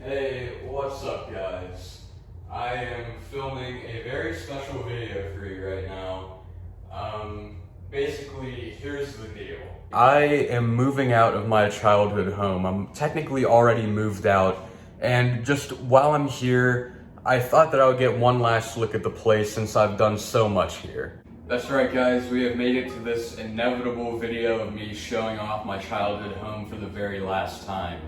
Hey, what's up guys? I am filming a very special video for you right now. Basically, here's the deal. I am moving out of my childhood home. I'm technically already moved out, and just while I'm here, I thought that I would get one last look at the place since I've done so much here. That's right guys, we have made it to this inevitable video of me showing off my childhood home for the very last time.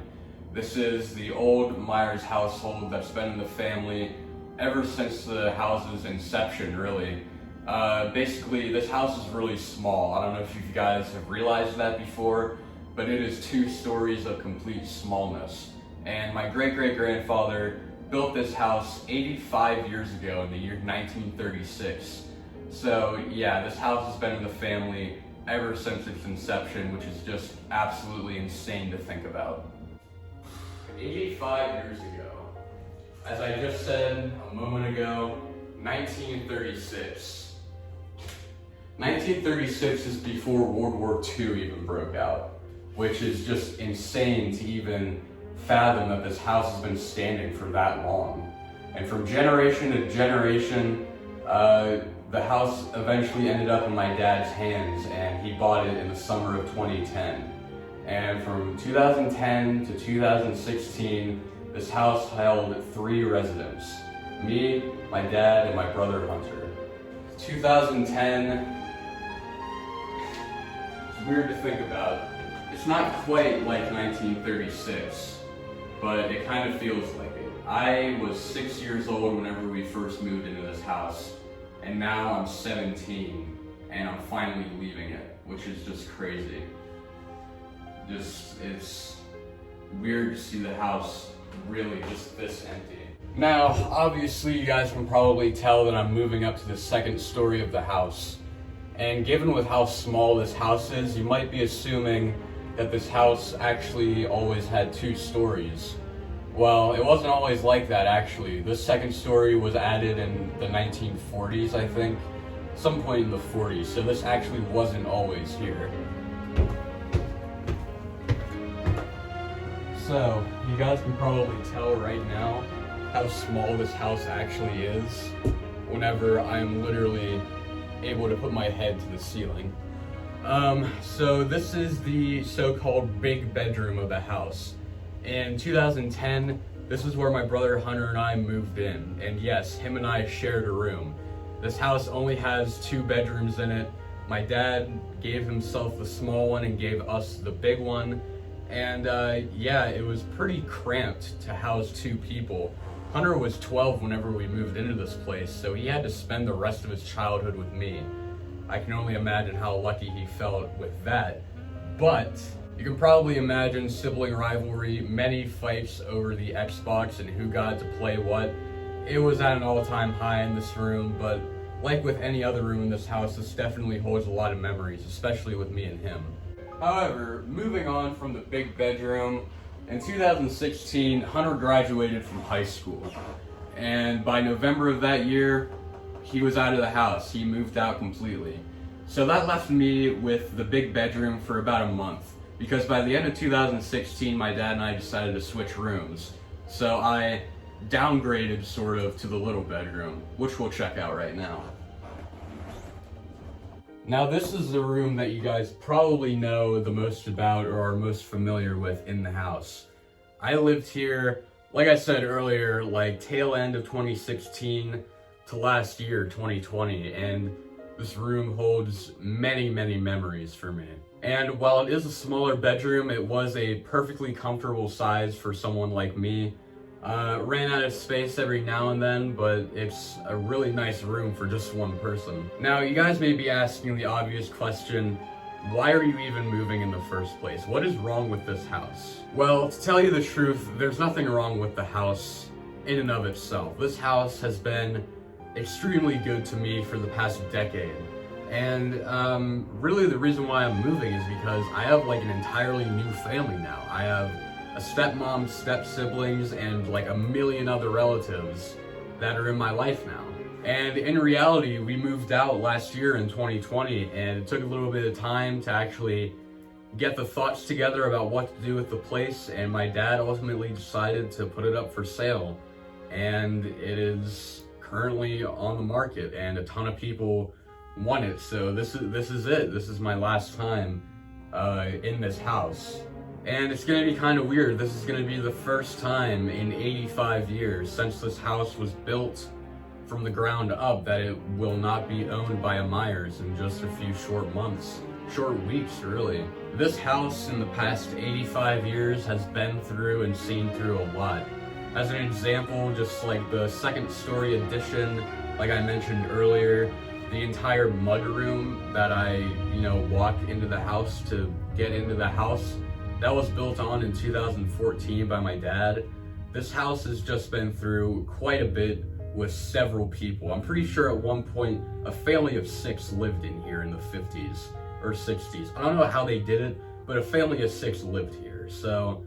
This is the Old Meyers Household that's been in the family ever since the house's inception, really. Basically, this house is really small. I don't know if you guys have realized that before, but it is 2 stories of complete smallness. And my great-great-grandfather built this house 85 years ago in the year 1936. So yeah, this house has been in the family ever since its inception, which is just absolutely insane to think about. 85 years ago. As I just said a moment ago, 1936. 1936 is before World War II even broke out, which is just insane to even fathom that this house has been standing for that long. And from generation to generation, the house eventually ended up in my dad's hands, and he bought it in the summer of 2010. And from 2010 to 2016, this house held 3 residents. Me, my dad, and my brother Hunter. 2010, it's weird to think about. It's not quite like 1936, but it kind of feels like it. I was 6 years old whenever we first moved into this house, and now I'm 17, and I'm finally leaving it, which is just crazy. It's weird to see the house really just this empty. Now, obviously you guys can probably tell that I'm moving up to the 2nd story of the house. And given with how small this house is, you might be assuming that this house actually always had 2 stories. Well, it wasn't always like that actually. This 2nd story was added in the 1940s, I think. Some point in the 40s, so this actually wasn't always here. So, you guys can probably tell right now how small this house actually is whenever I'm literally able to put my head to the ceiling. So this is the so-called big bedroom of the house. In 2010, this is where my brother Hunter and I moved in, and yes, him and I shared a room. This house only has 2 bedrooms in it. My dad gave himself the small one and gave us the big one. And yeah, it was pretty cramped to house 2 people. Hunter was 12 whenever we moved into this place, so he had to spend the rest of his childhood with me. I can only imagine how lucky he felt with that. But you can probably imagine sibling rivalry, many fights over the Xbox and who got to play what. It was at an all-time high in this room, but like with any other room in this house, this definitely holds a lot of memories, especially with me and him. However, moving on from the big bedroom, in 2016, Hunter graduated from high school. And by November of that year, he was out of the house. He moved out completely. So that left me with the big bedroom for about a month. Because by the end of 2016, my dad and I decided to switch rooms. So I downgraded sort of to the little bedroom, which we'll check out right now. Now this is the room that you guys probably know the most about or are most familiar with in the house. I lived here, like I said earlier, like tail end of 2016 to last year, 2020, and this room holds many, many memories for me. And while it is a smaller bedroom, it was a perfectly comfortable size for someone like me. Ran out of space every now and then, but it's a really nice room for just one person. Now, you guys may be asking the obvious question, why are you even moving in the first place? What is wrong with this house? Well, to tell you the truth, there's nothing wrong with the house in and of itself. This house has been extremely good to me for the past decade. And really the reason why I'm moving is because I have like an entirely new family now. I have a stepmom, step-siblings, and like a million other relatives that are in my life now. And in reality, we moved out last year in 2020, and it took a little bit of time to actually get the thoughts together about what to do with the place, and my dad ultimately decided to put it up for sale. And it is currently on the market, and a ton of people want it. So this is it. This is my last time in this house. And it's gonna be kind of weird. This is gonna be the first time in 85 years since this house was built from the ground up that it will not be owned by a Meyers in just a few short weeks really. This house in the past 85 years has been through and seen through a lot. As an example, just like the second story addition, like I mentioned earlier, the entire mudroom that I, walk into the house to get into the house, that was built on in 2014 by my dad. This house has just been through quite a bit with several people. I'm pretty sure at one point a family of 6 lived in here in the 50s or 60s. I don't know how they did it, but a family of 6 lived here. So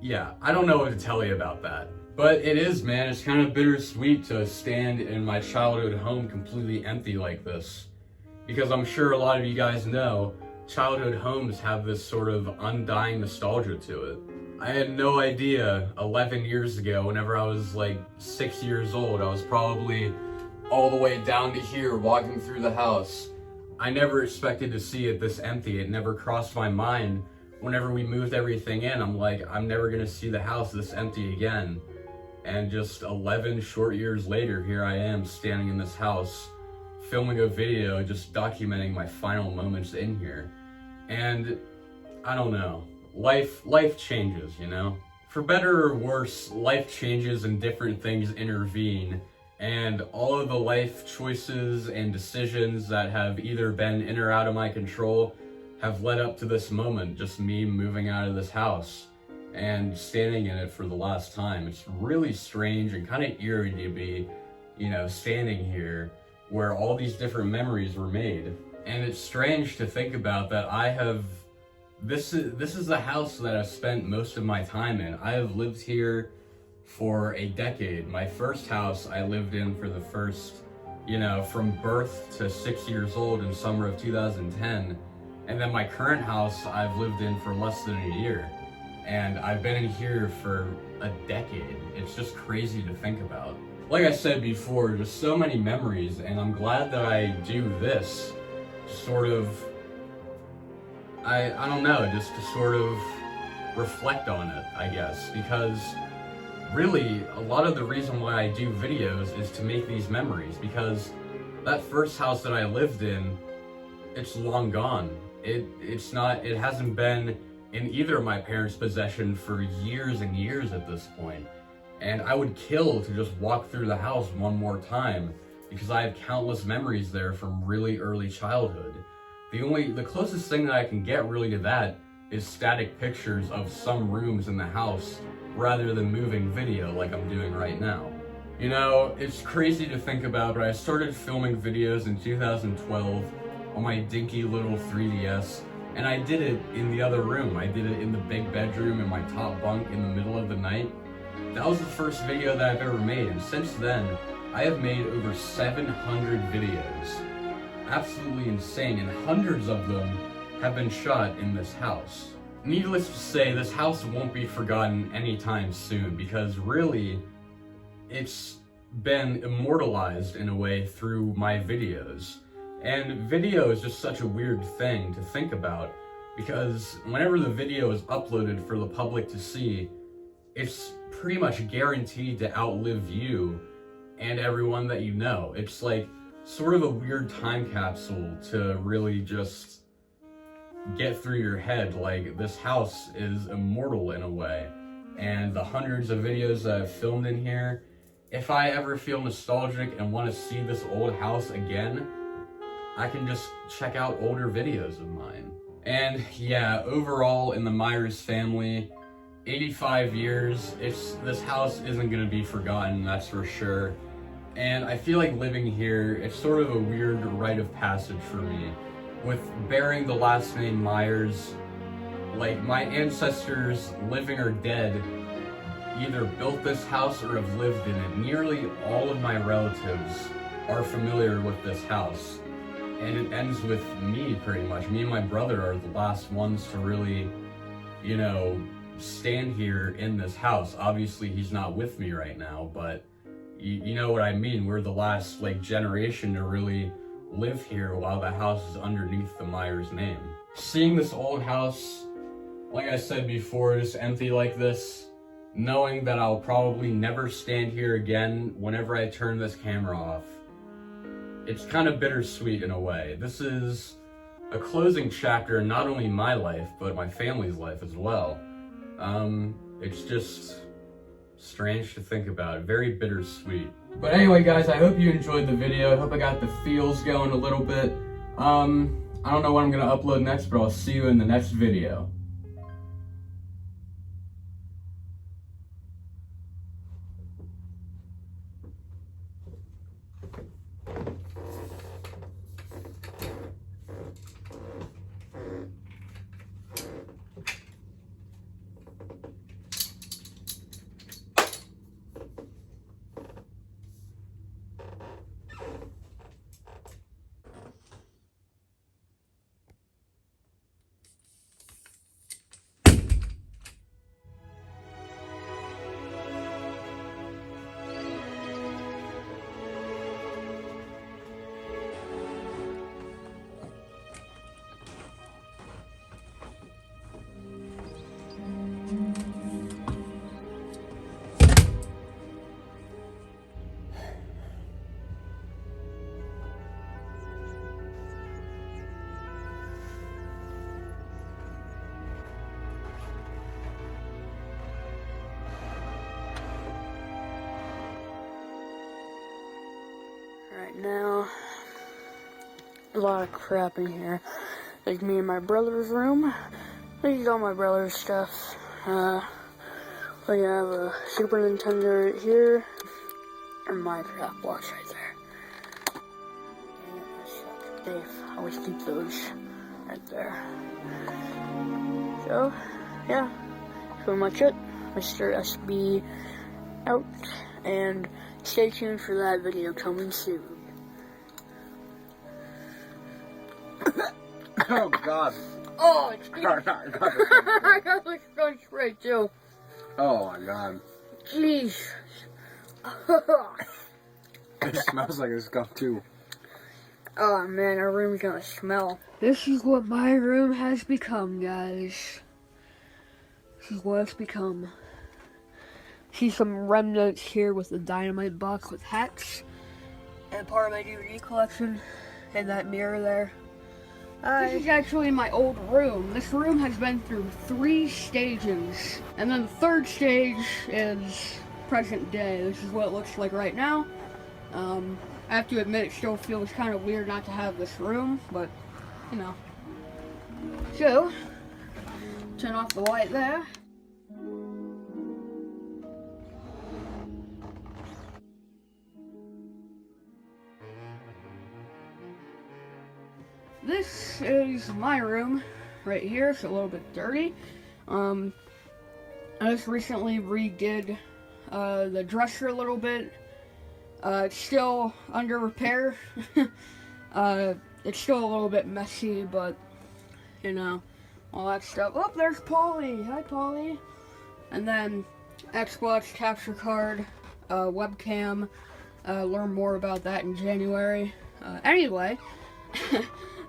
yeah, I don't know what to tell you about that. But it is, man, it's kind of bittersweet to stand in my childhood home completely empty like this. Because I'm sure a lot of you guys know, childhood homes have this sort of undying nostalgia to it. I had no idea 11 years ago, whenever I was like 6 years old, I was probably all the way down to here walking through the house. I never expected to see it this empty. It never crossed my mind. Whenever we moved everything in, I'm like, I'm never gonna see the house this empty again. And just 11 short years later, here I am standing in this house, filming a video, just documenting my final moments in here. And I don't know, life changes, For better or worse, life changes and different things intervene. And all of the life choices and decisions that have either been in or out of my control have led up to this moment, just me moving out of this house and standing in it for the last time. It's really strange and kind of eerie to be, standing here where all these different memories were made. And it's strange to think about that this is the house that I've spent most of my time in. I have lived here for a decade. My first house I lived in for the first, from birth to 6 years old in summer of 2010. And then my current house I've lived in for less than a year. And I've been in here for a decade. It's just crazy to think about. Like I said before, just so many memories, and I'm glad that I do this, sort of, I don't know, just to sort of reflect on it, I guess, because really, a lot of the reason why I do videos is to make these memories, because that first house that I lived in, it's long gone. It hasn't been in either of my parents' possession for years and years at this point. And I would kill to just walk through the house one more time, because I have countless memories there from really early childhood. The closest thing that I can get really to that is static pictures of some rooms in the house, rather than moving video like I'm doing right now. It's crazy to think about, but I started filming videos in 2012 on my dinky little 3DS, and I did it in the other room. I did it in the big bedroom in my top bunk in the middle of the night. That was the first video that I've ever made, and since then, I have made over 700 videos. Absolutely insane, and hundreds of them have been shot in this house. Needless to say, this house won't be forgotten anytime soon, because really, it's been immortalized in a way through my videos. And video is just such a weird thing to think about, because whenever the video is uploaded for the public to see, it's pretty much guaranteed to outlive you and everyone that you know. It's like sort of a weird time capsule to really just get through your head, like this house is immortal in a way. And the hundreds of videos that I've filmed in here, if I ever feel nostalgic and want to see this old house again, I can just check out older videos of mine. And yeah, overall in the Meyers family, 85 years, this house isn't gonna be forgotten, that's for sure. And I feel like living here, it's sort of a weird rite of passage for me. With bearing the last name Meyers, like my ancestors, living or dead, either built this house or have lived in it. Nearly all of my relatives are familiar with this house. and it ends with me pretty much. Me and my brother are the last ones to really, you know, stand here in this house. Obviously he's not with me right now, but you know what I mean. We're the last like generation to really live here while the house is underneath the Meyers name. Seeing this old house, like I said before, just empty like this, knowing that I'll probably never stand here again whenever I turn this camera off, it's kind of bittersweet in a way. This is a closing chapter in not only my life, but my family's life as well. It's just strange to think about, very bittersweet. But anyway guys, I hope you enjoyed the video. I hope I got the feels going a little bit. I don't know what I'm gonna upload next, but I'll see you in the next video. Right now, a lot of crap in here. There's me and my brother's room. This is all my brother's stuff. We have a Super Nintendo right here, and Minecraft box right there. Dave always keeps those right there. So, yeah, that's pretty much it. Mr. SB out, and stay tuned for that video coming soon. Oh God! Oh, it's I got this skunk spray too. Oh my God! Jeez. It smells like a skunk too. Oh man, our room's gonna smell. This is what my room has become, guys. This is what it's become. See some remnants here with the dynamite box with hats, and part of my DVD collection, and that mirror there. This is actually my old room. This room has been through 3 stages, and then the 3rd stage is present day. This is what it looks like right now. I have to admit, it still feels kind of weird not to have this room, but you know. So, turn off the light there. This is my room right here. It's a little bit dirty. I just recently redid the dresser a little bit. It's still under repair. It's still a little bit messy, but you know, all that stuff. Oh, there's Polly. Hi, Polly. And then Xbox capture card, webcam. Learn more about that in January. Anyway.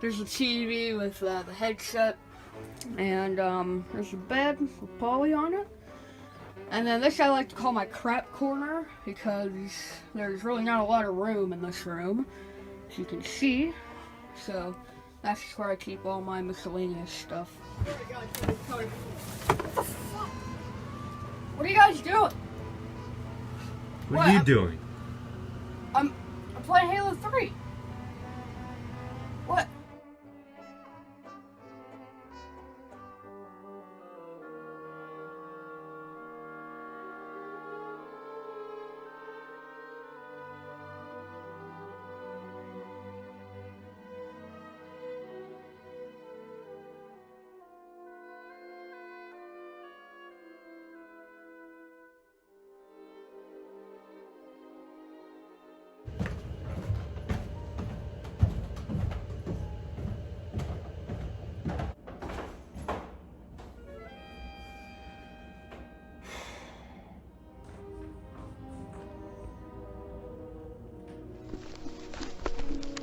There's a TV with the headset, and there's a bed with Polly on it. And then this I like to call my crap corner, because there's really not a lot of room in this room, as you can see. So that's just where I keep all my miscellaneous stuff. What are you guys doing? What are you doing? I'm playing Halo 3. What?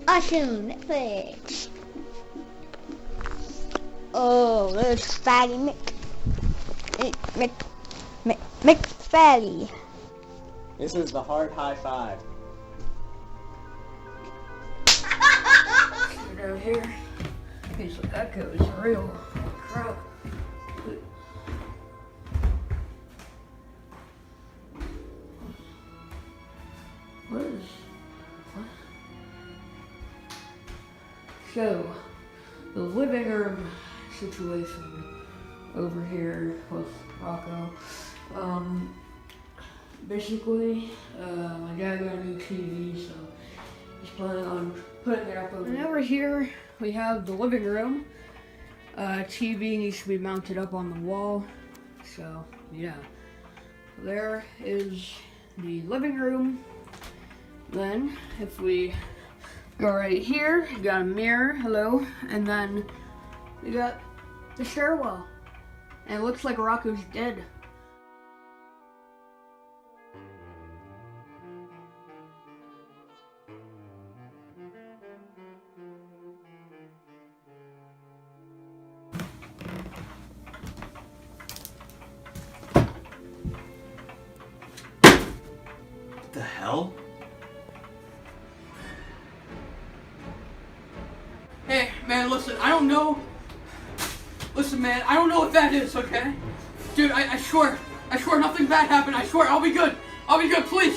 Awesome, Netflix. Oh, there's Fatty McFatty. This is the hard high five. Down here, these echoes are real crap. What? So, the living room situation over here with Rocco. Basically, my dad got a new TV, so he's planning on putting it up over. And over here, we have the living room. TV needs to be mounted up on the wall, so yeah. There is the living room. Then, if we go right here, you got a mirror, hello, and then we got the stairwell. And it looks like Rocco's dead. What the hell? Hey, man, listen, I don't know. Listen, man, I don't know what that is, okay? Dude, I swear nothing bad happened. I swear, I'll be good, please.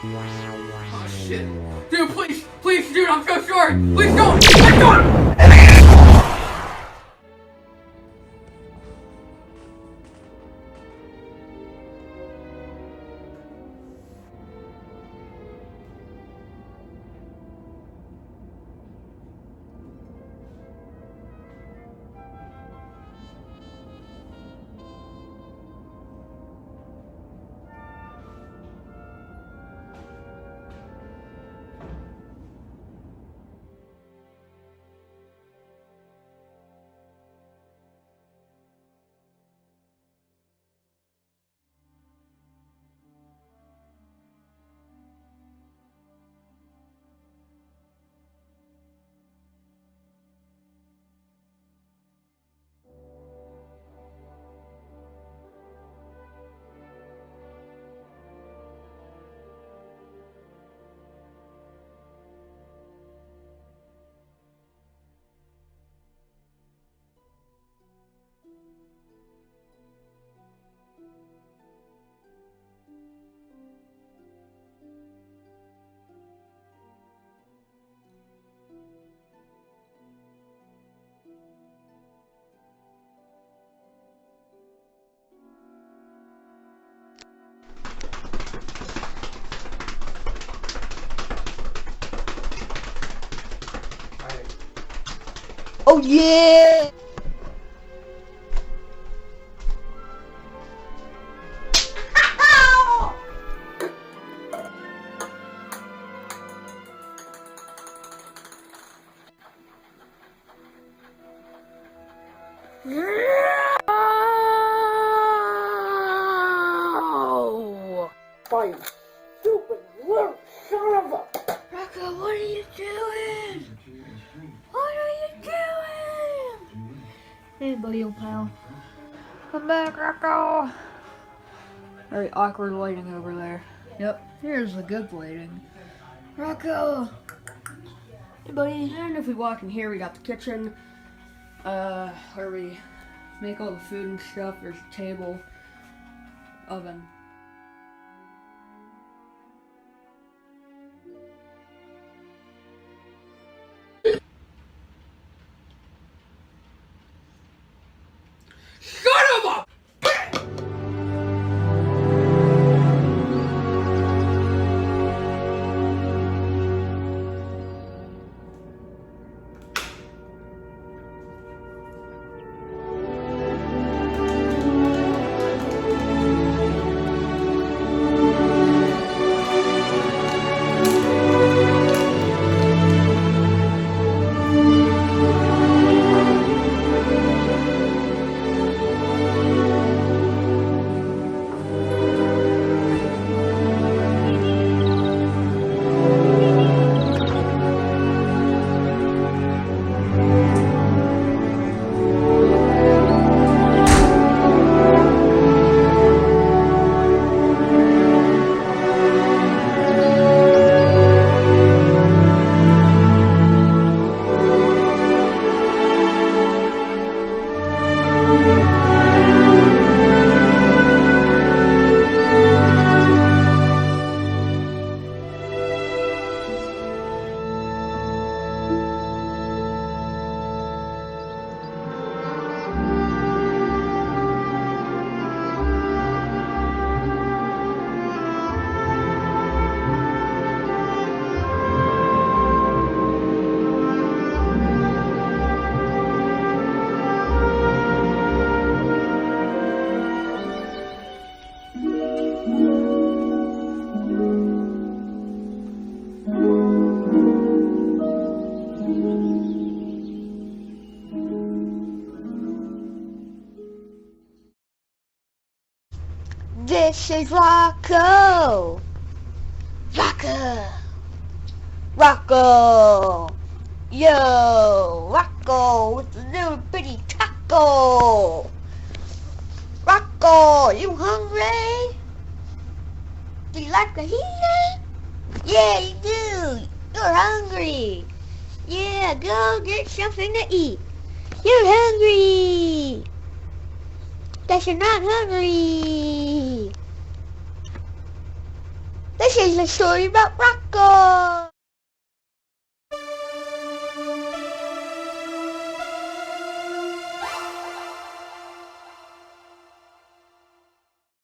Oh, shit. Dude, please, dude, I'm so sorry. Please don't. Oh yeah! Fire. Stupid little son of a... Rocco, what are you doing? What are you doing? Hey, buddy, old pal. Come back, Rocco. Very awkward lighting over there. Yep, here's the good lighting. Rocco. Hey, buddy. And if we walk in here, we got the kitchen. Where we make all the food and stuff. There's a table, oven. This is Rocco. Rocco. Rocco. Yo, Rocco with a little bitty taco. Rocco, you hungry? Do you like to eat? Yeah, you do. You're hungry. Yeah, go get something to eat. You're hungry. Guess you're not hungry. This is a story about Rocco.